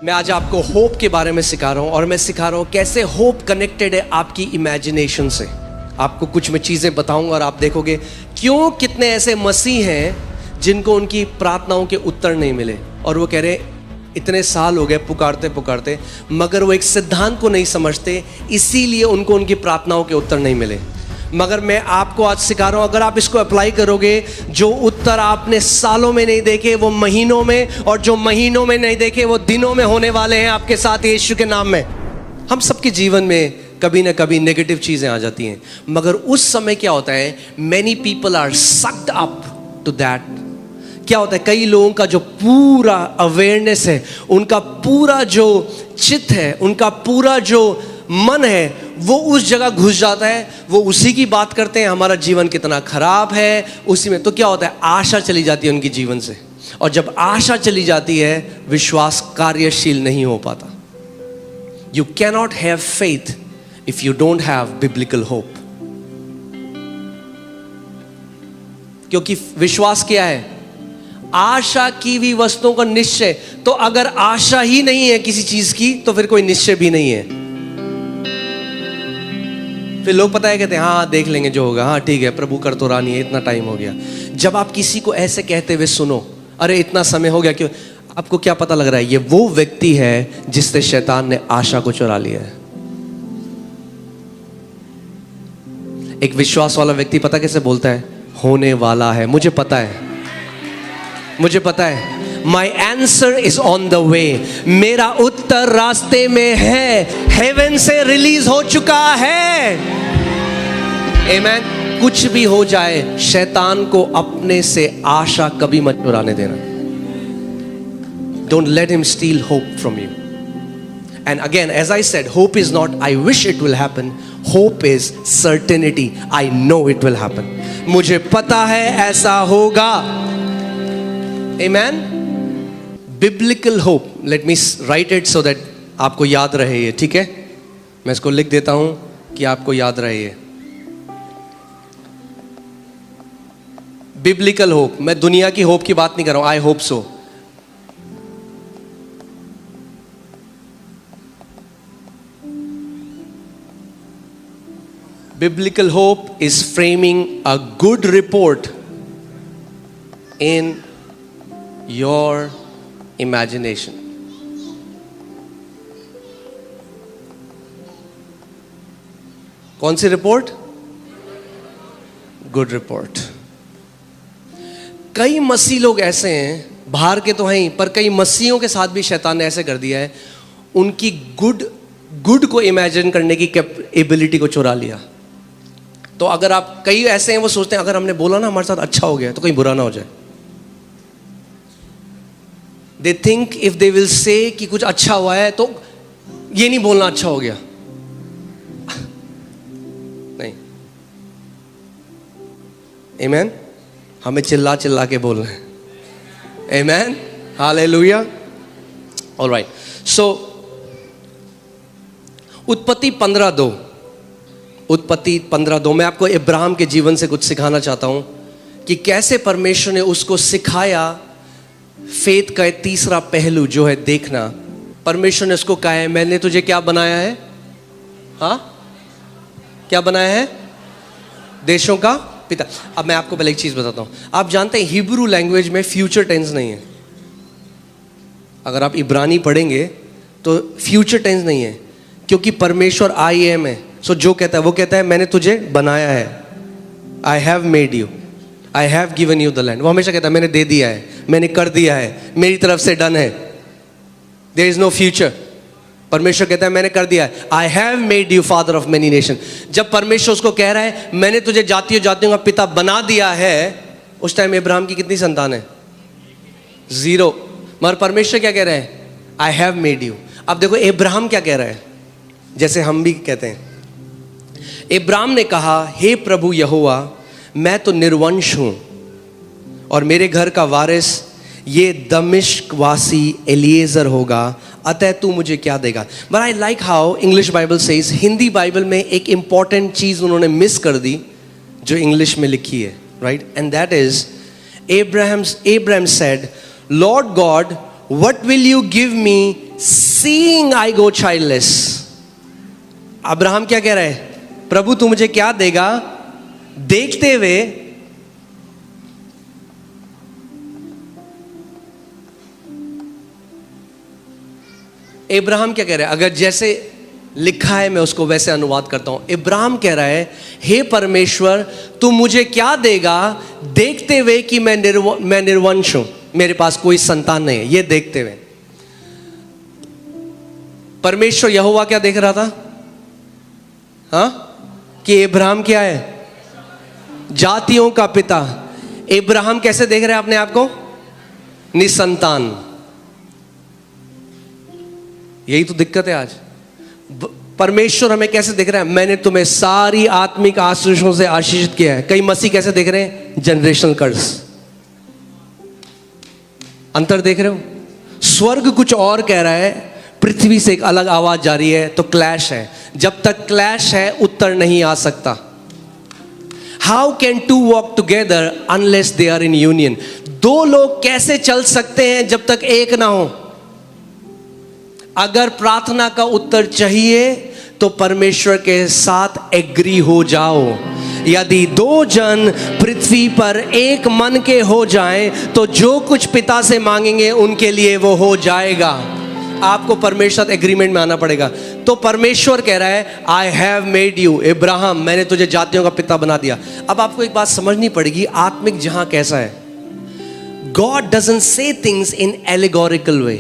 मैं आज आपको होप के बारे में सिखा रहा हूँ और मैं सिखा रहा हूँ कैसे होप कनेक्टेड है आपकी इमेजिनेशन से। आपको कुछ मैं चीज़ें बताऊंगा और आप देखोगे क्यों कितने ऐसे मसीह हैं जिनको उनकी प्रार्थनाओं के उत्तर नहीं मिले और वो कह रहे इतने साल हो गए पुकारते पुकारते, मगर वो एक सिद्धांत को नहीं समझते, इसीलिए उनको उनकी प्रार्थनाओं के उत्तर नहीं मिले। मगर मैं आपको आज सिखा रहा हूँ, अगर आप इसको अप्लाई करोगे, जो उत्तर आपने सालों में नहीं देखे वो महीनों में, और जो महीनों में नहीं देखे वो दिनों में होने वाले हैं आपके साथ यीशु के नाम में। हम सबके जीवन में कभी ना कभी नेगेटिव चीज़ें आ जाती हैं, मगर उस समय क्या होता है, many people are sucked up to that. क्या होता है, कई लोगों का जो पूरा अवेयरनेस है, उनका पूरा जो चित्त है, उनका पूरा जो मन है, वो उस जगह घुस जाता है, वो उसी की बात करते हैं, हमारा जीवन कितना खराब है उसी में। तो क्या होता है, आशा चली जाती है उनके जीवन से, और जब आशा चली जाती है विश्वास कार्यशील नहीं हो पाता। You cannot have faith if you don't have biblical hope. क्योंकि विश्वास क्या है, आशा की हुई वस्तुओं का निश्चय। तो अगर आशा ही नहीं है किसी चीज की तो फिर कोई निश्चय भी नहीं है। फिर लोग पता है कहते हैं हाँ देख लेंगे जो होगा, हाँ ठीक है प्रभु कर तो रानी है, इतना टाइम हो गया। जब आप किसी को ऐसे कहते हुए सुनो, अरे इतना समय हो गया, क्यों, आपको क्या पता लग रहा है, ये वो व्यक्ति है जिससे शैतान ने आशा को चुरा लिया है। एक विश्वास वाला व्यक्ति पता कैसे बोलता है, होने वाला है, मुझे पता है, मुझे पता है, My answer is on the way, मेरा उत्तर रास्ते में है, हेवन से रिलीज हो चुका है। Amen। कुछ भी हो जाए, शैतान को अपने से आशा कभी मत चुराने देना। Don't let him steal hope from you. And again, as I said, hope is not I wish it will happen. Hope is certainty. I know it will happen. मुझे पता है ऐसा होगा। Amen। Biblical hope. Let me write it so that आपको याद रहे ये, ठीक है? मैं इसको लिख देता हूं कि आपको याद रहे ये। Biblical hope. मैं दुनिया की होप की बात नहीं कर रहा हूं, I hope so. Biblical hope is framing a good report in your imagination. कौन सी रिपोर्ट? Good report. कई मसीह लोग ऐसे हैं, बाहर के तो हैं ही, पर कई मसीहों के साथ भी शैतान ने ऐसे कर दिया है, उनकी गुड को इमेजिन करने की एबिलिटी को चुरा लिया। तो अगर आप, कई ऐसे हैं वो सोचते हैं अगर हमने बोला ना हमारे साथ अच्छा हो गया तो कहीं बुरा ना हो जाए। They think if they will say कि कुछ अच्छा हुआ है तो ये नहीं बोलना अच्छा हो गया। नहीं। Amen। हमें चिल्ला चिल्ला के बोलना है। Amen। Hallelujah। All right। So उत्पत्ति 15:2, उत्पत्ति 15:2 मैं आपको इब्राहिम के जीवन से कुछ सिखाना चाहता हूं कि कैसे परमेश्वर ने उसको सिखाया। फेथ का तीसरा पहलू जो है देखना। परमेश्वर ने उसको कहा है मैंने तुझे क्या बनाया है, हाँ क्या बनाया है, देशों का पिता। अब मैं आपको पहले एक चीज बताता हूं, आप जानते हैं हिब्रू लैंग्वेज में फ्यूचर टेंस नहीं है। अगर आप इब्रानी पढ़ेंगे तो फ्यूचर टेंस नहीं है, क्योंकि परमेश्वर आई एम है। सो जो कहता है वो कहता है मैंने तुझे बनाया है, आई have made you, I have given you the land. वो हमेशा कहता है मैंने दे दिया है, मैंने कर दिया है, मेरी तरफ से डन है, देयर इज नो फ्यूचर। परमेश्वर कहता है मैंने कर दिया है, आई have made you father of many nation. जब परमेश्वर उसको कह रहा है मैंने तुझे जातियों जातियों का पिता बना दिया है, उस टाइम इब्राहिम की कितनी संतान है? 0। मगर परमेश्वर क्या कह रहे हैं? आई हैव मेड यू। अब देखो इब्राहिम क्या कह रहा है, जैसे हम भी कहते हैं। इब्राहिम ने कहा हे प्रभु यहोवा, मैं तो निर्वंश हूं और मेरे घर का वारिस ये दमिश्क वासी एलिएजर होगा, अतः तू मुझे क्या देगा। But I like how English Bible says, Hindi Bible में एक इंपॉर्टेंट चीज उन्होंने मिस कर दी जो इंग्लिश में लिखी है, right? And that is Abraham said, Lord God, what will you give me seeing I go childless. Abraham क्या कह रहा है? प्रभु तू मुझे क्या देगा? देखते हुए इब्राहिम क्या कह रहा है? अगर जैसे लिखा है मैं उसको वैसे अनुवाद करता हूं. इब्राहिम कह रहा है, हे परमेश्वर तू मुझे क्या देगा देखते हुए कि मैं निर्वंश हूं, मेरे पास कोई संतान नहीं है. ये देखते हुए परमेश्वर यहोवा क्या देख रहा था? हाँ, कि इब्राहिम क्या है? जातियों का पिता. इब्राहिम कैसे देख रहे हैं अपने आप को? निसंतान. यही तो दिक्कत है आज. परमेश्वर हमें कैसे देख रहा है? मैंने तुम्हें सारी आत्मिक आशीषों से आशीषित किया है. कई मसीह कैसे देख रहे हैं? जनरेशनल कर्स. अंतर देख रहे हो? स्वर्ग कुछ और कह रहा है, पृथ्वी से एक अलग आवाज जा रही है, तो क्लैश है. जब तक क्लैश है उत्तर नहीं आ सकता. How can two walk together unless they are in union. दो लोग कैसे चल सकते हैं जब तक एक ना हो? अगर प्रार्थना का उत्तर चाहिए तो परमेश्वर के साथ एग्री हो जाओ. यदि दो जन पृथ्वी पर एक मन के हो जाएं तो जो कुछ पिता से मांगेंगे उनके लिए वो हो जाएगा. आपको परमेश्वर एग्रीमेंट में आना पड़ेगा. तो परमेश्वर कह रहा है, आई हैव मेड यू इब्राहिम, मैंने तुझे जातियों का पिता बना दिया. अब आपको एक बात समझनी पड़ेगी, आत्मिक जहां कैसा है. God doesn't say things in allegorical way.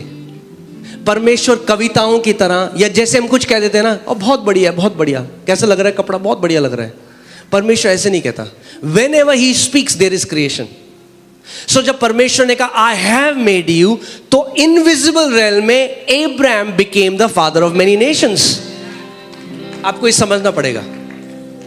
परमेश्वर कविताओं की तरह, या जैसे हम कुछ कह देते हैं ना, और बहुत बढ़िया, बहुत बढ़िया, कैसा लग रहा है कपड़ा, बहुत बढ़िया लग रहा है. परमेश्वर ऐसे नहीं कहता. Whenever he speaks there is creation. So जब परमेश्वर ने कहा आई हैव मेड यू, तो इनविजिबल रेल्म में Abraham became the father of many nations. आपको ये समझना पड़ेगा.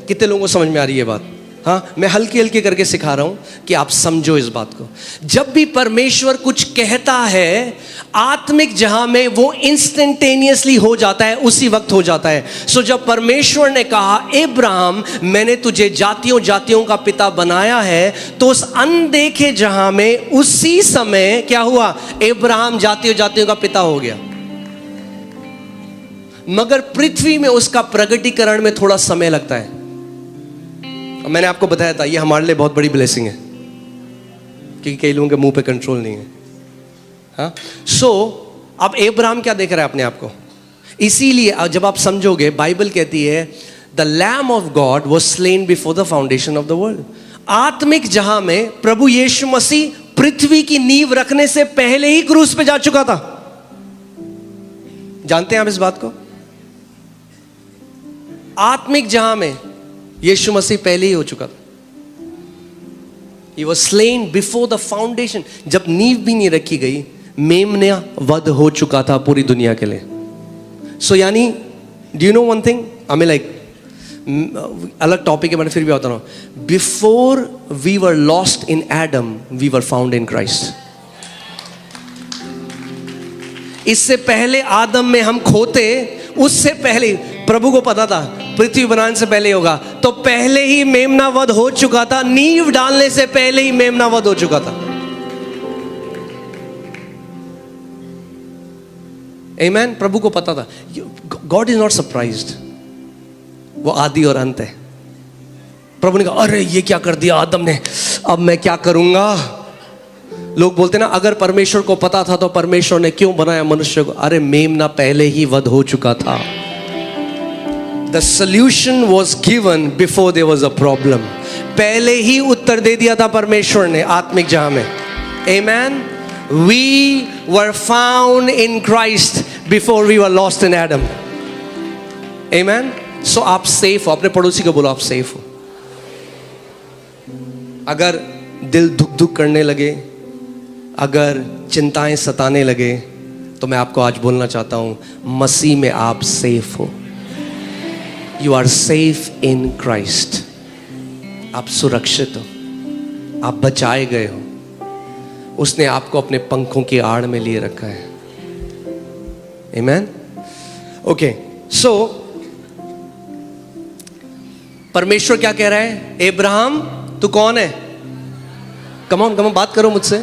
कितने लोगों को समझ में आ रही है बात? हाँ, मैं हल्की हल्की करके सिखा रहा हूं कि आप समझो इस बात को. जब भी परमेश्वर कुछ कहता है, आत्मिक जहां में वो इंस्टेंटेनियसली हो जाता है, उसी वक्त हो जाता है. सो जब परमेश्वर ने कहा इब्राहिम मैंने तुझे जातियों जातियों का पिता बनाया है, तो उस अनदेखे जहां में उसी समय क्या हुआ? इब्राहिम जातियों जातियों का पिता हो गया. मगर पृथ्वी में उसका प्रगटीकरण में थोड़ा समय लगता है. मैंने आपको बताया था ये हमारे लिए बहुत बड़ी ब्लेसिंग है, क्योंकि कई लोगों के मुंह पे कंट्रोल नहीं है. हाँ, सो अब इब्राहिम क्या देख रहा है अपने आप को? इसीलिए जब आप समझोगे, बाइबल कहती है the lamb of God was slain before the foundation of the world. आत्मिक जहां में प्रभु यीशु मसीह पृथ्वी की नींव रखने से पहले ही क्रूस पे जा चुका था. जानते हैं आप इस बात को? आत्मिक जहां में यीशु मसीह पहले ही हो चुका था. He was slain before the foundation. जब नींव भी नहीं रखी गई, मेमना वध हो चुका था पूरी दुनिया के लिए. सो यानी, do you know one thing? I mean like, अलग टॉपिक है, मैंने फिर भी बता रहा हूं. Before we were lost in Adam, we were found in Christ. इससे पहले आदम में हम खोते, उससे पहले प्रभु को पता था पृथ्वी बनाने से पहले होगा, तो पहले ही मेमना वध हो चुका था. नींव डालने से पहले ही मेमना वध हो चुका था. आमेन. प्रभु को पता था. God is not surprised. वो आदि और अंत है. प्रभु ने कहा अरे ये क्या कर दिया आदम ने, अब मैं क्या करूंगा. लोग बोलते ना, अगर परमेश्वर को पता था तो परमेश्वर ने क्यों बनाया मनुष्य को. अरे मेमना पहले ही वध हो चुका था. The solution was given before there was a problem. पहले ही उत्तर दे दिया था परमेश्वर ने आत्मिक जहां में. Amen. We were found in Christ before we were lost in Adam. Amen. So आप सेफ हो. अपने पड़ोसी को बोलो आप सेफ हो. अगर दिल धुक धुक करने लगे, अगर चिंताएं सताने लगे, तो मैं आपको आज बोलना चाहता हूं, मसीह में आप सेफ हो. You are safe in Christ. आप सुरक्षित हो, आप बचाए गए हो. उसने आपको अपने पंखों की आड़ में लिए रखा है. Amen. Okay. So परमेश्वर क्या कह रहा है? इब्राहिम तू कौन है? कम ऑन बात करो मुझसे.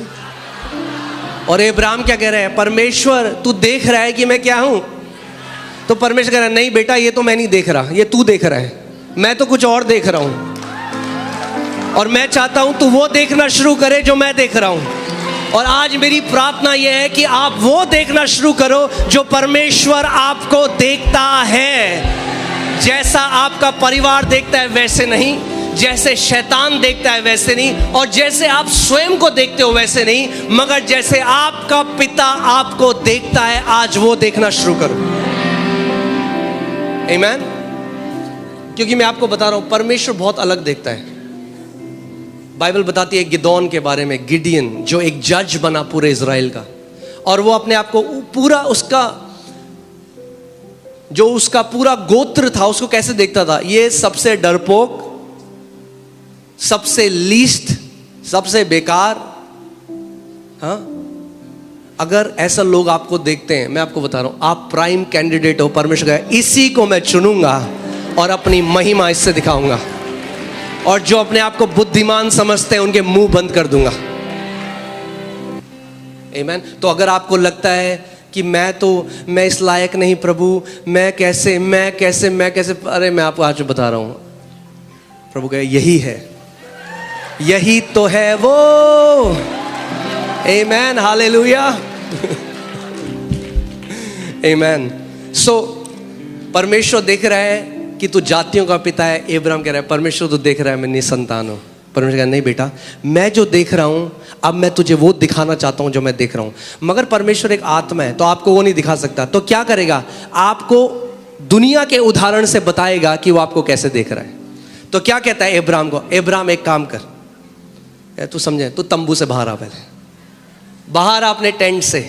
और इब्राहिम क्या कह रहे हैं, परमेश्वर तू देख रहा है कि मैं क्या हूं? तो परमेश्वर कह रहा है, नहीं बेटा, ये तो मैं नहीं देख रहा, ये तू देख रहा है, मैं तो कुछ और देख रहा हूं। और मैं चाहता हूं तू वो देखना शुरू करे जो मैं देख रहा हूं। और आज मेरी प्रार्थना यह है कि आप वो देखना शुरू करो जो परमेश्वर आपको देखता है। जैसा आपका परिवार देखता है वैसे नहीं, जैसे शैतान देखता है वैसे नहीं, और जैसे आप स्वयं को देखते हो वैसे नहीं, मगर जैसे आपका पिता आपको देखता है, आज वो देखना शुरू करो। आमीन। क्योंकि मैं आपको बता रहा हूं, परमेश्वर बहुत अलग देखता है। बाइबल बताती है गिदोन के बारे में, गिडियन जो एक जज बना पूरे इज़राइल का, और वो अपने आप को पूरा उसका पूरा गोत्र था, उसको कैसे देखता था, ये सबसे डरपोक, सबसे लीस्ट, सबसे बेकार। हाँ, अगर ऐसा लोग आपको देखते हैं, मैं आपको बता रहा हूं, आप प्राइम कैंडिडेट हो। परमेश्वर का इसी को मैं चुनूंगा और अपनी महिमा इससे दिखाऊंगा, और जो अपने आप को बुद्धिमान समझते हैं उनके मुंह बंद कर दूंगा। आमीन। तो अगर आपको लगता है कि मैं इस लायक नहीं प्रभु, मैं कैसे, अरे मैं आपको आज बता रहा हूं, प्रभु कहे यही है, यही तो है वो। आमीन, हालेलुया। आमीन। सो परमेश्वर देख रहा है कि तू जातियों का पिता है। इब्राहिम कह रहा है, परमेश्वर तो देख रहा है मैं निसंतान हूं। परमेश्वर कह रहा है, नहीं बेटा, मैं जो देख रहा हूं, अब मैं तुझे वो दिखाना चाहता हूं जो मैं देख रहा हूं। मगर परमेश्वर एक आत्मा है, तो आपको वो नहीं दिखा सकता। तो क्या करेगा, आपको दुनिया के उदाहरण से बताएगा कि वो आपको कैसे देख रहा है। तो क्या कहता है इब्राहिम को, इब्राहिम एक काम कर, तू समझे, तू तंबू से बाहर आ, पहले बाहर आ अपने टेंट से,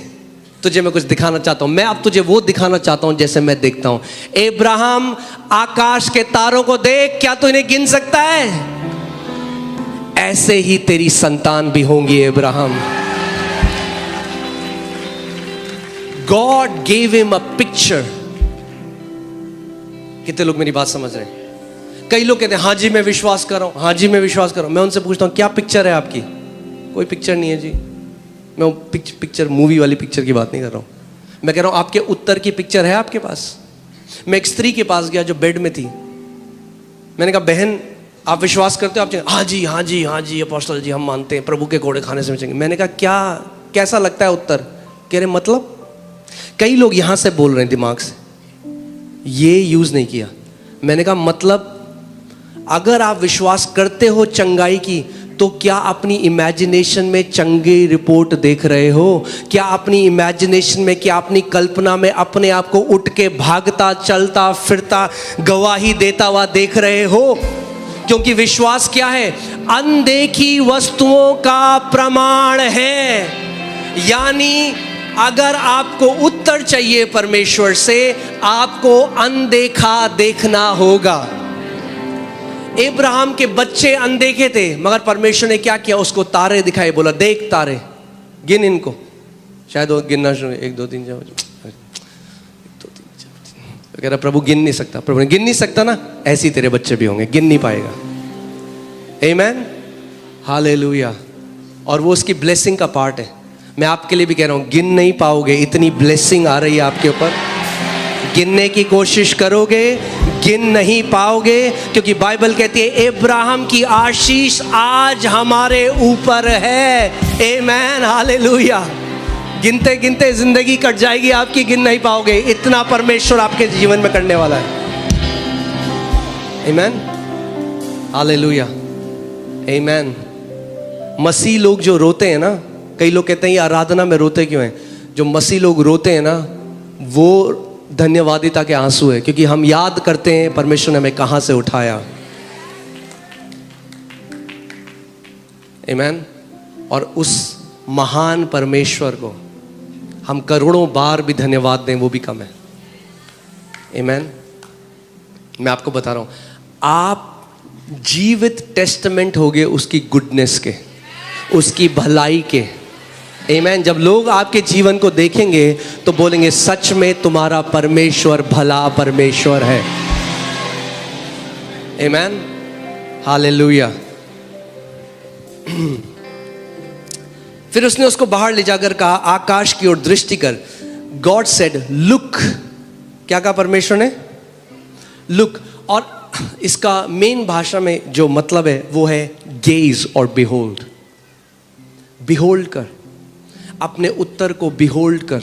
तुझे मैं कुछ दिखाना चाहता हूं। मैं अब तुझे वो दिखाना चाहता हूं जैसे मैं देखता हूं। इब्राहिम, आकाश के तारों को देख, क्या तू इन्हें गिन सकता है? ऐसे ही तेरी संतान भी होंगी Ibrahim. God gave him a picture. कितने लोग मेरी बात समझ रहे हैं? कई लोग कहते हैं हाँ जी मैं विश्वास कर रहा हूं, हाँ जी मैं विश्वास कर रहा हूं। मैं उनसे पूछता हूं क्या पिक्चर है आपकी? कोई पिक्चर नहीं है जी। मैं पिक्चर, मूवी वाली पिक्चर की बात नहीं कर रहा हूं। मैं कह रहा हूं आपके उत्तर की पिक्चर है आपके पास? मैं एक स्त्री के पास गया जो बेड में थी। मैंने कहा बहन आप विश्वास करते हो? आप हाँ जी हाँ जी हाँ जी अपोस्टल जी, हम मानते हैं, प्रभु के घोड़े खाने से बचेंगे। मैंने कहा क्या, कैसा लगता है उत्तर? कह रहे मतलब? कई लोग यहां से बोल रहे हैं दिमाग से, ये यूज नहीं किया। मैंने कहा मतलब अगर आप विश्वास करते हो चंगाई की, तो क्या अपनी इमेजिनेशन में चंगी रिपोर्ट देख रहे हो? क्या अपनी इमेजिनेशन में, क्या अपनी कल्पना में अपने आप को उठ के भागता, चलता फिरता, गवाही देता हुआ देख रहे हो? क्योंकि विश्वास क्या है? अनदेखी वस्तुओं का प्रमाण है। यानी अगर आपको उत्तर चाहिए परमेश्वर से, आपको अनदेखा देखना होगा। इब्राहिम के बच्चे अनदेखे थे, मगर परमेश्वर ने क्या किया? उसको तारे दिखाए, बोला देख तारे, गिन इनको। शायद वो गिनना शुरू, 1 2 3 4, 1 2 3 4। कह रहा प्रभु गिन नहीं सकता। प्रभु ने गिन नहीं सकता ना, ऐसे ही तेरे बच्चे भी होंगे, गिन नहीं पाएगा। आमीन, हालेलुया। और वो उसकी ब्लेसिंग का पार्ट है। मैं आपके लिए भी कह रहा हूं, गिन नहीं पाओगे, इतनी ब्लेसिंग आ रही है आपके ऊपर। गिनने की कोशिश करोगे, गिन नहीं पाओगे, क्योंकि बाइबल कहती है इब्राहिम की आशीष आज हमारे ऊपर है। आमीन, हालेलुया। गिनते गिनते जिंदगी कट जाएगी आपकी, गिन नहीं पाओगे, इतना परमेश्वर आपके जीवन में करने वाला है। आमीन, हालेलुया, आमीन। मसीह लोग जो रोते हैं ना, कई लोग कहते हैं ये आराधना में रोते क्यों हैं? जो मसीह लोग रोते हैं ना, वो धन्यवादिता के आंसू है, क्योंकि हम याद करते हैं परमेश्वर ने हमें कहां से उठाया। आमीन। और उस महान परमेश्वर को हम करोड़ों बार भी धन्यवाद दें, वो भी कम है। आमीन। मैं आपको बता रहा हूं, आप जीवित टेस्टामेंट होगे उसकी गुडनेस के, उसकी भलाई के। आमीन। जब लोग आपके जीवन को देखेंगे तो बोलेंगे सच में तुम्हारा परमेश्वर भला परमेश्वर है। आमीन, हालेलुया। फिर उसने उसको बाहर ले जाकर कहा, आकाश की ओर दृष्टि कर। God said look. क्या कहा परमेश्वर ने? लुक। और इसका मेन भाषा में जो मतलब है वो है गेज और बिहोल्ड। बिहोल्ड कर, अपने उत्तर को बिहोल्ड कर।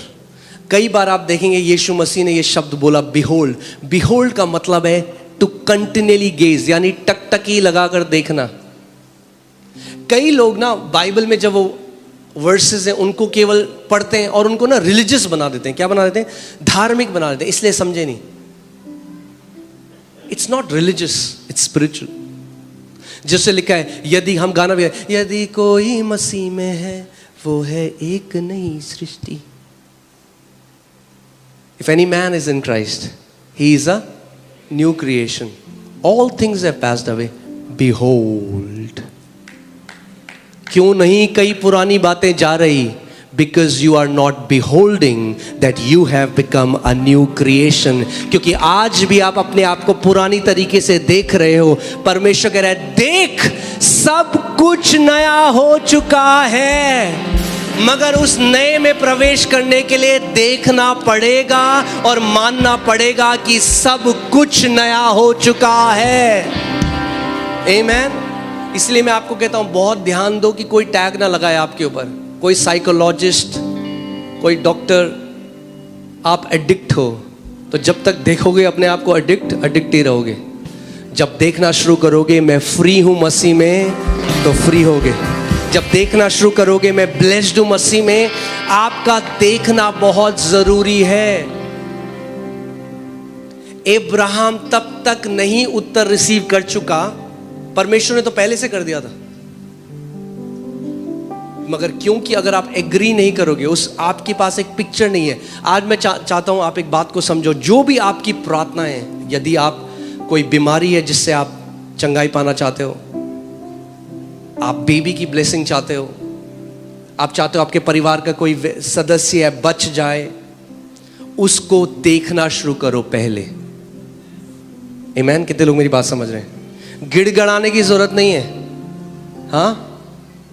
कई बार आप देखेंगे यीशु मसीह ने ये शब्द बोला बिहोल्ड। बिहोल्ड का मतलब है टू कंटिन्यूअली गेज, यानी टकटकी लगाकर देखना। कई लोग ना बाइबल में जब वो वर्सेस हैं उनको केवल पढ़ते हैं और उनको ना रिलीजियस बना देते हैं। क्या बना देते हैं? धार्मिक बना देते हैं, इसलिए समझे नहीं। It's not religious, it's spiritual. जैसे लिखा है, यदि हम गाना भी है, यदि कोई मसीह में है वो है एक नई सृष्टि। If any man is in Christ, he is a new creation. All things have passed away. Behold. क्यों नहीं कई पुरानी बातें जा रही? Because you are not beholding that you have become a new creation. क्योंकि आज भी आप अपने आप को पुरानी तरीके से देख रहे हो। परमेश्वर कह रहा है, देख सब कुछ नया हो चुका है। मगर उस नए में प्रवेश करने के लिए देखना पड़ेगा और मानना पड़ेगा कि सब कुछ नया हो चुका है। आमीन। इसलिए मैं आपको कहता हूं, बहुत ध्यान दो कि कोई टैग ना लगाए आपके ऊपर। कोई साइकोलॉजिस्ट, कोई डॉक्टर। आप एडिक्ट हो तो जब तक देखोगे अपने आप को एडिक्ट ही रहोगे। जब देखना शुरू करोगे मैं फ्री हूं मसीह में, तो फ्री होगे। जब देखना शुरू करोगे मैं ब्लेस्ड हूं मसीह में, आपका देखना बहुत जरूरी है। अब्राहम तब तक नहीं उत्तर रिसीव कर चुका, परमेश्वर ने तो पहले से कर दिया था। मगर क्योंकि अगर आप एग्री नहीं करोगे, उस आपके पास एक पिक्चर नहीं है। आज मैं चाहता हूं आप एक बात को समझो। जो भी आपकी प्रार्थना है, यदि आप कोई बीमारी है जिससे आप चंगाई पाना चाहते हो, आप बेबी की ब्लेसिंग चाहते हो, आप चाहते हो आपके परिवार का कोई सदस्य है बच जाए, उसको देखना शुरू करो पहले। आमीन। कितने लोग मेरी बात समझ रहे हैं? गिड़गड़ाने की जरूरत नहीं है। हाँ,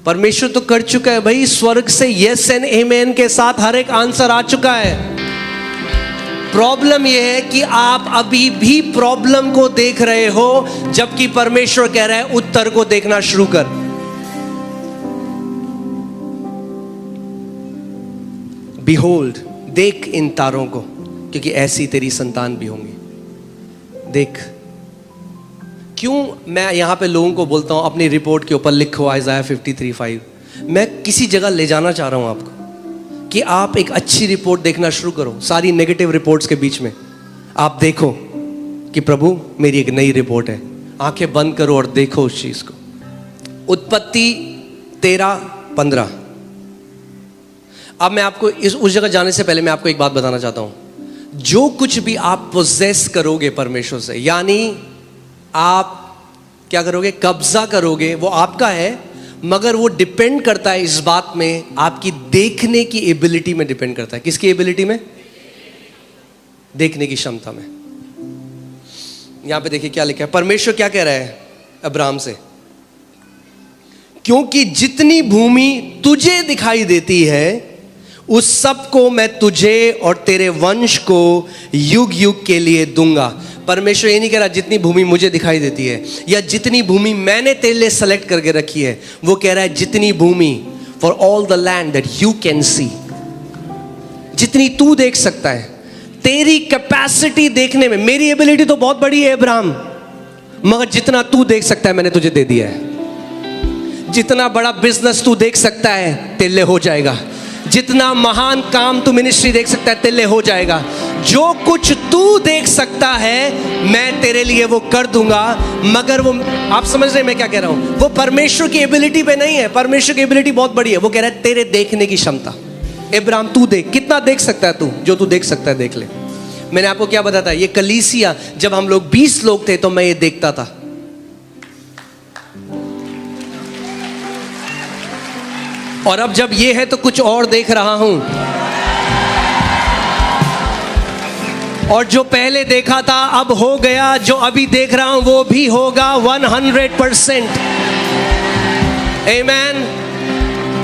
परमेश्वर तो कर चुका है भाई। स्वर्ग से यस एंड आमीन के साथ हर एक आंसर आ चुका है। प्रॉब्लम यह है कि आप अभी भी प्रॉब्लम को देख रहे हो, जबकि परमेश्वर कह रहा है उत्तर को देखना शुरू कर। Behold, देख इन तारों को, क्योंकि ऐसी तेरी संतान भी होंगी। देख। क्यों मैं यहां पे लोगों को बोलता हूं अपनी रिपोर्ट के ऊपर लिखो Isaiah 53:5। मैं किसी जगह ले जाना चाह रहा हूं आपको कि आप एक अच्छी रिपोर्ट देखना शुरू करो। सारी नेगेटिव रिपोर्ट्स के बीच में आप देखो कि प्रभु मेरी एक नई रिपोर्ट है। आंखें बंद करो और देखो उस चीज को। उत्पत्ति 13:15। अब मैं आपको उस जगह जाने से पहले मैं आपको एक बात बताना चाहता हूं। जो कुछ भी आप पोजेस करोगे परमेश्वर से, यानी आप क्या करोगे? कब्जा करोगे, वो आपका है। मगर वो डिपेंड करता है इस बात में, आपकी देखने की एबिलिटी में डिपेंड करता है। किसकी एबिलिटी में? देखने की क्षमता में। यहां पे देखिए क्या लिखा है। परमेश्वर क्या कह रहा है अब्राहम से? क्योंकि जितनी भूमि तुझे दिखाई देती है उस सब को मैं तुझे और तेरे वंश को युग युग के लिए दूंगा। परमेश्वर ये नहीं कह रहा जितनी भूमि मुझे दिखाई देती है या जितनी भूमि मैंने तेरे लिए सेलेक्ट करके रखी है। वो कह रहा है जितनी भूमि, for all the land that you can see, जितनी तू देख सकता है। तेरी कैपेसिटी देखने में, मेरी एबिलिटी तो बहुत बड़ी है अब्राहम, मगर जितना तू देख सकता है मैंने तुझे दे दिया है। जितना बड़ा बिजनेस तू देख सकता है तेरे लिए हो जाएगा। जितना महान काम तू मिनिस्ट्री देख सकता है तेरे लिए हो जाएगा। जो कुछ तू देख सकता है मैं तेरे लिए वो कर दूंगा। मगर वो, आप समझ रहे हैं मैं क्या कह रहा हूं? वो परमेश्वर की एबिलिटी पे नहीं है। परमेश्वर की एबिलिटी बहुत बड़ी है। वो कह रहा है तेरे देखने की क्षमता। अब्राहम तू देख, कितना देख सकता है तू? जो तू देख सकता है देख ले। मैंने आपको क्या बताया था? ये कलीसिया जब हम लोग 20 लोग थे तो मैं ये देखता था। और अब जब ये है तो कुछ और देख रहा हूं। और जो पहले देखा था अब हो गया, जो अभी देख रहा हूं वो भी होगा 100%। आमीन।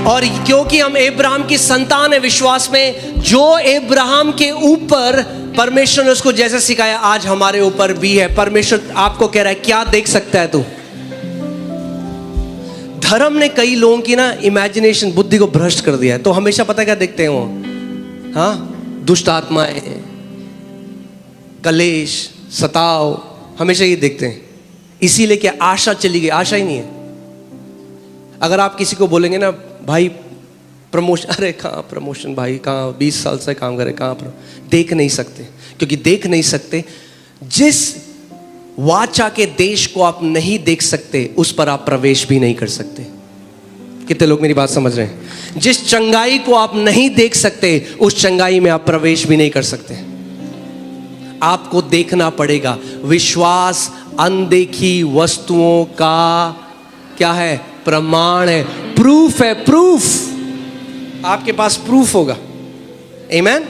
और क्योंकि हम अब्राहम की संतान है विश्वास में, जो अब्राहम के ऊपर परमेश्वर ने उसको जैसे सिखाया आज हमारे ऊपर भी है। परमेश्वर आपको कह रहा है क्या देख सकता है तू। धर्म ने कई लोगों की ना इमेजिनेशन, बुद्धि को भ्रष्ट कर दिया है। तो हमेशा पता क्या देखते हैं वो, हाँ, दुष्ट आत्माएं, कलेश, सताव, हमेशा ये देखते हैं। इसीलिए क्या आशा चली गई, आशा ही नहीं है। अगर आप किसी को बोलेंगे ना भाई प्रमोशन, अरे कहाँ प्रमोशन भाई, कहाँ 20 साल से काम करे, कहाँ देख नहीं सकते। क्योंकि देख नहीं सकते, जिस वाचा के देश को आप नहीं देख सकते उस पर आप प्रवेश भी नहीं कर सकते। कितने लोग मेरी बात समझ रहे हैं? जिस चंगाई को आप नहीं देख सकते उस चंगाई में आप प्रवेश भी नहीं कर सकते। आपको देखना पड़ेगा। विश्वास अनदेखी वस्तुओं का क्या है? प्रमाण है, प्रूफ है। प्रूफ, आपके पास प्रूफ होगा। आमीन।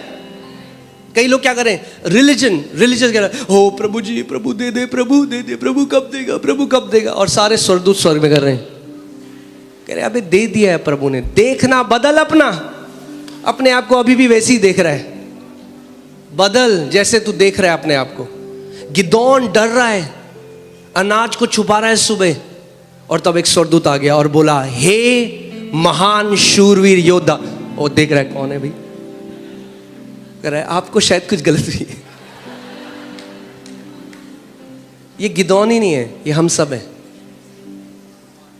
कई लोग क्या करें, रिलीजन कह रहे हैं, हो प्रभु जी, प्रभु दे दे, प्रभु दे दे, प्रभु कब देगा, प्रभु कब देगा। और सारे स्वर्गदूत स्वर्ग में कर रहे हैं, कह रहे अबे दे दिया है प्रभु ने। देखना बदल, अपने आप को अभी भी वैसे ही देख रहा है। बदल जैसे तू देख रहा है अपने आप को। गिदोन डर रहा है, अनाज को छुपा रहा है सुबह, और तब एक स्वर्गदूत आ गया और बोला, हे महान शूरवीर योद्धा। वो देख रहा है कौन है भाई, कह रहा है आपको शायद कुछ गलत हुई है। ये गिदोन ही नहीं है, ये हम सब हैं।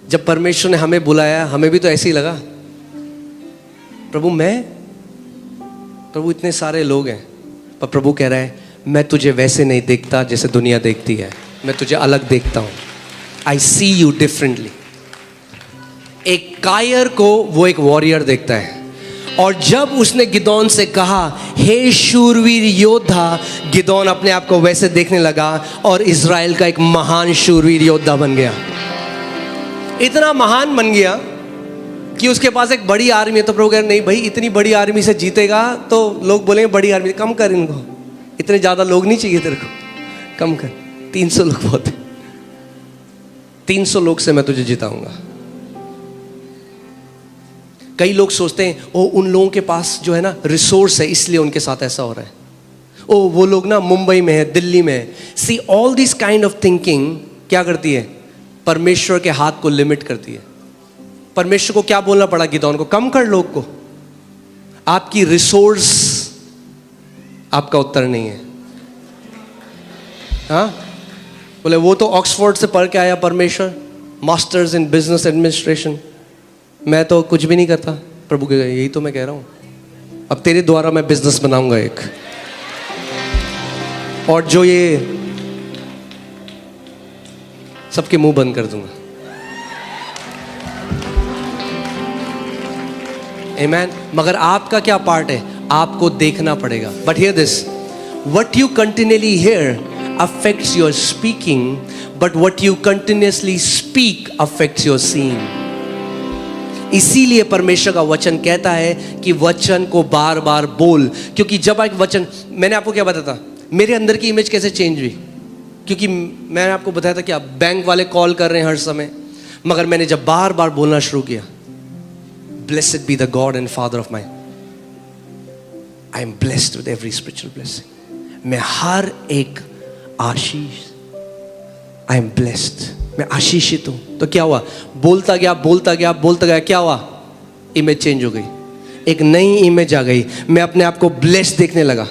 जब परमेश्वर ने हमें बुलाया, हमें भी तो ऐसे ही लगा, प्रभु इतने सारे लोग हैं, पर प्रभु कह रहा है मैं तुझे वैसे नहीं देखता जैसे दुनिया देखती है, मैं तुझे अलग देखता हूं। आई सी यू डिफरेंटली। एक कायर को वो एक वॉरियर देखता है। और जब उसने गिदोन से कहा, हे शूरवीर योद्धा, गिदोन अपने आप को वैसे देखने लगा और इज़राइल का एक महान शूरवीर योद्धा बन गया। इतना महान बन गया कि उसके पास एक बड़ी आर्मी है। तो प्रभु कह रहे नहीं भाई, इतनी बड़ी आर्मी से जीतेगा तो लोग बोलेंगे बड़ी आर्मी, कम कर इनको, इतने ज़्यादा लोग नहीं चाहिए तेरे को, कम कर, 300 लोग बहुत है। 300 लोग से मैं तुझे जिताऊंगा। कई लोग सोचते हैं ओ उन लोगों के पास जो है ना रिसोर्स है, इसलिए उनके साथ ऐसा हो रहा है। ओ वो लोग ना मुंबई में है, दिल्ली में है। See all this kind of thinking क्या करती है? परमेश्वर के हाथ को लिमिट करती है। परमेश्वर को क्या बोलना पड़ा गिदोन को? कम कर लोग को। आपकी रिसोर्स आपका उत्तर नहीं है। हाँ, बोले वो तो ऑक्सफोर्ड से पढ़ के आया परमेश्वर, मास्टर्स इन बिजनेस एडमिनिस्ट्रेशन, मैं तो कुछ भी नहीं करता। प्रभु के यही तो मैं कह रहा हूं, अब तेरे द्वारा मैं बिजनेस बनाऊंगा एक, और जो ये सबके मुंह बंद कर दूंगा। आमेन। मगर आपका क्या पार्ट है? आपको देखना पड़ेगा। But here this, what you continually here affects your speaking, but what you continuously speak affects your seeing. इसीलिए परमेश्वर का वचन कहता है कि वचन को बार बार बोल। क्योंकि जब एक वचन, मैंने आपको क्या बताया था, मेरे अंदर की इमेज कैसे चेंज हुई? क्योंकि मैंने आपको बताया था कि आप बैंक वाले कॉल कर रहे हैं हर समय, मगर मैंने जब बार बार बोलना शुरू किया, blessed be the God and father of my, I am blessed with every spiritual blessing. मैं हर एक आशीष, आई एम ब्लेस्ड, मैं आशीषित हूं। तो क्या हुआ? बोलता गया, क्या हुआ? इमेज चेंज हो गई, एक नई इमेज आ गई। मैं अपने आप को ब्लेस्ड देखने लगा।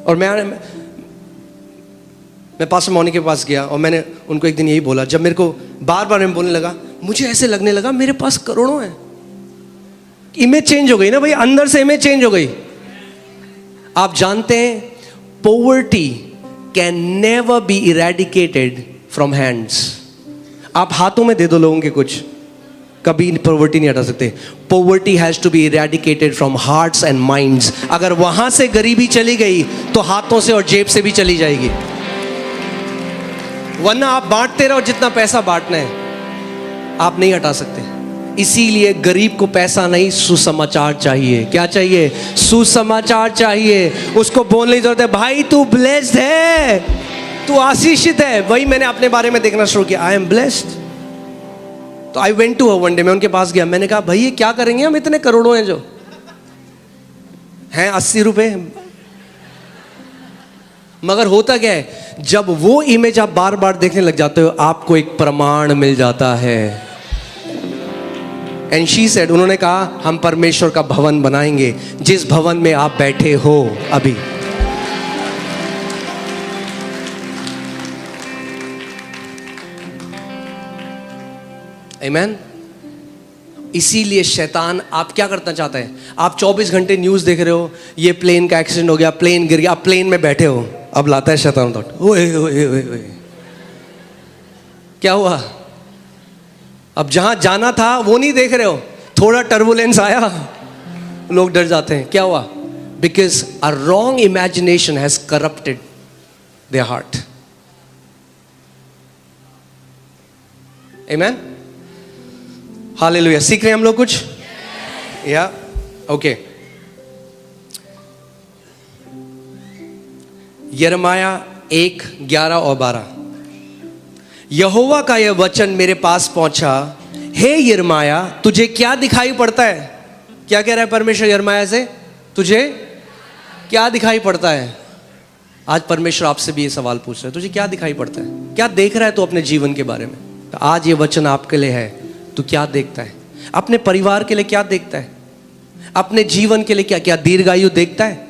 और मैं पास्टर मौनी के पास गया और मैंने उनको एक दिन यही बोला, जब मेरे को बार बार मैं बोलने लगा, मुझे ऐसे लगने लगा मेरे पास करोड़ों हैं। इमेज चेंज हो गई ना भाई, अंदर से इमेज चेंज हो गई। आप जानते हैं poverty can never be eradicated from hands. आप हाथों में दे दो लोगों के कुछ, कभी पॉवर्टी नहीं हटा सकते। Poverty has to be eradicated from hearts and minds. अगर वहां से गरीबी चली गई तो हाथों से और जेब से भी चली जाएगी। वरना आप बांटते रहो जितना पैसा बांटना है, आप नहीं हटा सकते। इसीलिए गरीब को पैसा नहीं, सुसमाचार चाहिए। क्या चाहिए? सुसमाचार चाहिए। उसको बोलने की जरूरत है, भाई तू ब्लेस्ड है, तू आशीषित है। वही मैंने अपने बारे में देखना शुरू किया, आई एम ब्लेस्ड। तो I went to one day, मैं उनके पास गया, मैंने कहा भाई ये क्या करेंगे हम, इतने करोड़ों हैं जो हैं 80 रुपए। मगर होता क्या है, जब वो इमेज आप बार बार देखने लग जाते हो, आपको एक प्रमाण मिल जाता है। एंड शी सेड, उन्होंने कहा हम परमेश्वर का भवन बनाएंगे, जिस भवन में आप बैठे हो अभी। आमीन। इसीलिए शैतान आप क्या करना चाहता है, आप 24 घंटे न्यूज़ देख रहे हो, ये प्लेन का एक्सीडेंट हो गया, प्लेन गिर गया, आप प्लेन में बैठे हो, अब लाता है शैतान थॉट, ओए ओए ओए ओए क्या हुआ, अब जहां जाना था वो नहीं देख रहे हो, थोड़ा टर्बुलेंस आया, लोग डर जाते हैं, क्या हुआ, because a wrong imagination has corrupted their heart. आमीन, हालेलुया। सीख रहे हैं हम लोग कुछ, या ओके। यिर्मयाह 1:11 और 12, यहोवा का यह वचन मेरे पास पहुंचा, हे यिर्मयाह तुझे क्या दिखाई पड़ता है। क्या कह रहा है परमेश्वर यिर्मयाह से, तुझे क्या दिखाई पड़ता है। आज परमेश्वर आपसे भी ये सवाल पूछ रहा है, तुझे क्या दिखाई पड़ता है, क्या देख रहा है तू अपने जीवन के बारे में। तो आज ये वचन आपके लिए है, तू क्या देखता है, अपने परिवार के लिए क्या देखता है, अपने जीवन के लिए क्या क्या दीर्घायु देखता है,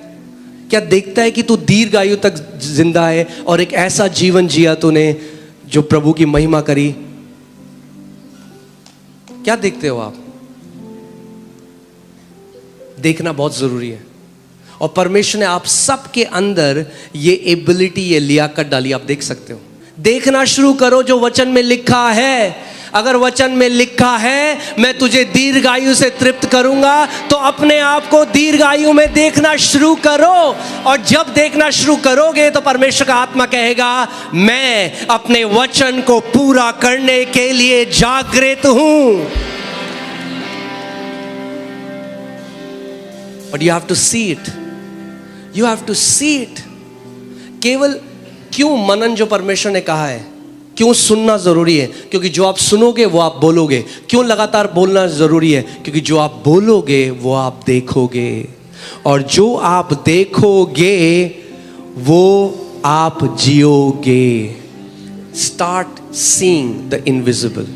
क्या देखता है कि तू दीर्घायु तक जिंदा है और एक ऐसा जीवन जिया तूने जो प्रभु की महिमा करी। क्या देखते हो आप, देखना बहुत जरूरी है। और परमेश्वर ने आप सबके अंदर ये एबिलिटी, ये लियाकत डाली, आप देख सकते हो। देखना शुरू करो जो वचन में लिखा है। अगर वचन में लिखा है मैं तुझे दीर्घायु से तृप्त करूंगा, तो अपने आप को दीर्घायु में देखना शुरू करो। और जब देखना शुरू करोगे तो परमेश्वर का आत्मा कहेगा मैं अपने वचन को पूरा करने के लिए जागृत हूं। But you have to see it, you have to see it. केवल क्यों मनन जो परमेश्वर ने कहा है, क्यों सुनना जरूरी है, क्योंकि जो आप सुनोगे वो आप बोलोगे। क्यों लगातार बोलना जरूरी है, क्योंकि जो आप बोलोगे वो आप देखोगे, और जो आप देखोगे वो आप जियोगे। Start seeing the invisible.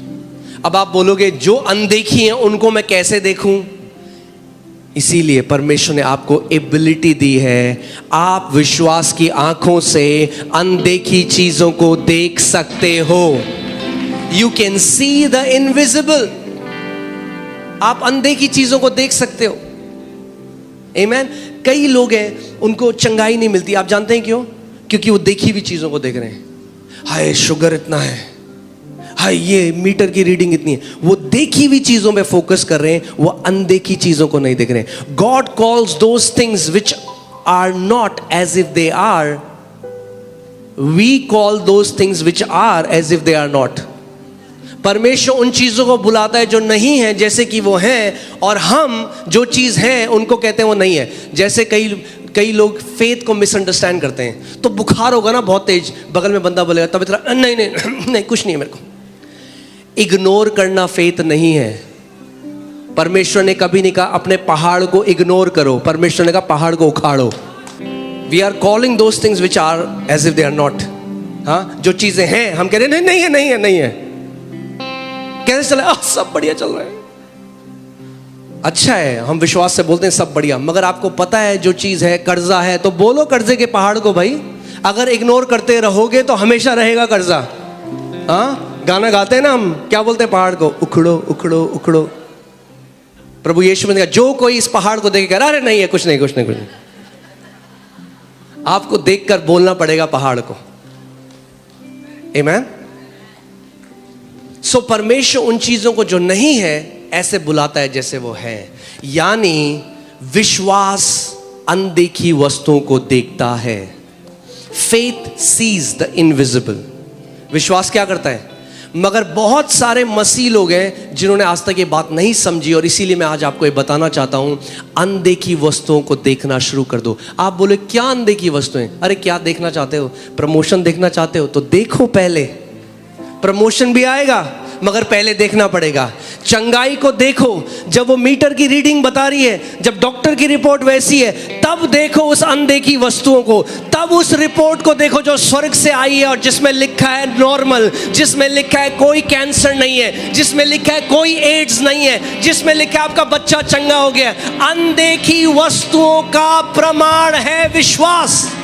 अब आप बोलोगे जो अनदेखी हैं उनको मैं कैसे देखूं। इसीलिए परमेश्वर ने आपको एबिलिटी दी है, आप विश्वास की आंखों से अनदेखी चीजों को देख सकते हो। You can see the invisible. आप अनदेखी चीजों को देख सकते हो। आमीन। कई लोग हैं उनको चंगाई नहीं मिलती, आप जानते हैं क्यों? क्योंकि वो देखी हुई चीजों को देख रहे हैं। हाय शुगर इतना है, हाय ये मीटर की रीडिंग इतनी है। वो देखी हुई चीजों पे फोकस कर रहे हैं, वो अनदेखी चीजों को नहीं देख रहे हैं। God calls those things which are not as if they are, we call those things which are as if they are not. परमेश्वर उन चीजों को बुलाता है जो नहीं है जैसे कि वो हैं, और हम जो चीज है उनको कहते हैं वो नहीं है। जैसे कई लोग फेथ को मिसअंडरस्टैंड करते हैं। तो बुखार होगा ना बहुत तेज, बगल में बंदा बोलेगा तब इतना नहीं नहीं नहीं कुछ नहीं है मेरे को। इग्नोर करना फेथ नहीं है। परमेश्वर ने कभी नहीं कहा अपने पहाड़ को इग्नोर करो, परमेश्वर ने कहा पहाड़ को उखाड़ो। We are calling those things which are as if they are not. हाँ, जो चीजें हैं हम कह रहे हैं नहीं है नहीं है नहीं है। कैसे चला? सब बढ़िया चल रहा है, अच्छा है। हम विश्वास से बोलते हैं सब बढ़िया, मगर आपको पता है जो चीज है कर्जा है, तो बोलो कर्जे के पहाड़ को भाई। अगर इग्नोर करते रहोगे तो हमेशा रहेगा कर्जा। हाँ, गाना गाते हैं ना हम, क्या बोलते हैं पहाड़ को? उखड़ो उखड़ो उखड़ो। प्रभु यीशु ने कहा जो कोई इस पहाड़ को देख कर अरे नहीं है कुछ नहीं कुछ नहीं कुछ नहीं, आपको देखकर बोलना पड़ेगा पहाड़ को। आमीन। सो परमेश्वर उन चीजों को जो नहीं है ऐसे बुलाता है जैसे वो है। यानी विश्वास अनदेखी वस्तुओं को देखता है। Faith sees the invisible. विश्वास क्या करता है? मगर बहुत सारे मसीह लोग हैं जिन्होंने आज तक ये बात नहीं समझी, और इसीलिए मैं आज आपको ये बताना चाहता हूं, अनदेखी वस्तुओं को देखना शुरू कर दो। आप बोले क्या अनदेखी वस्तुएं? अरे क्या देखना चाहते हो? प्रमोशन देखना चाहते हो तो देखो, पहले प्रमोशन भी आएगा, मगर पहले देखना पड़ेगा। चंगाई को देखो जब वो मीटर की रीडिंग बता रही है, जब डॉक्टर की रिपोर्ट वैसी है, तब देखो उस अनदेखी वस्तुओं को, तब उस रिपोर्ट को देखो जो स्वर्ग से आई है और जिसमें लिखा है नॉर्मल, जिसमें लिखा है कोई कैंसर नहीं है, जिसमें लिखा है कोई एड्स नहीं है, जिसमें लिखा है आपका बच्चा चंगा हो गया। अनदेखी वस्तुओं का प्रमाण है विश्वास।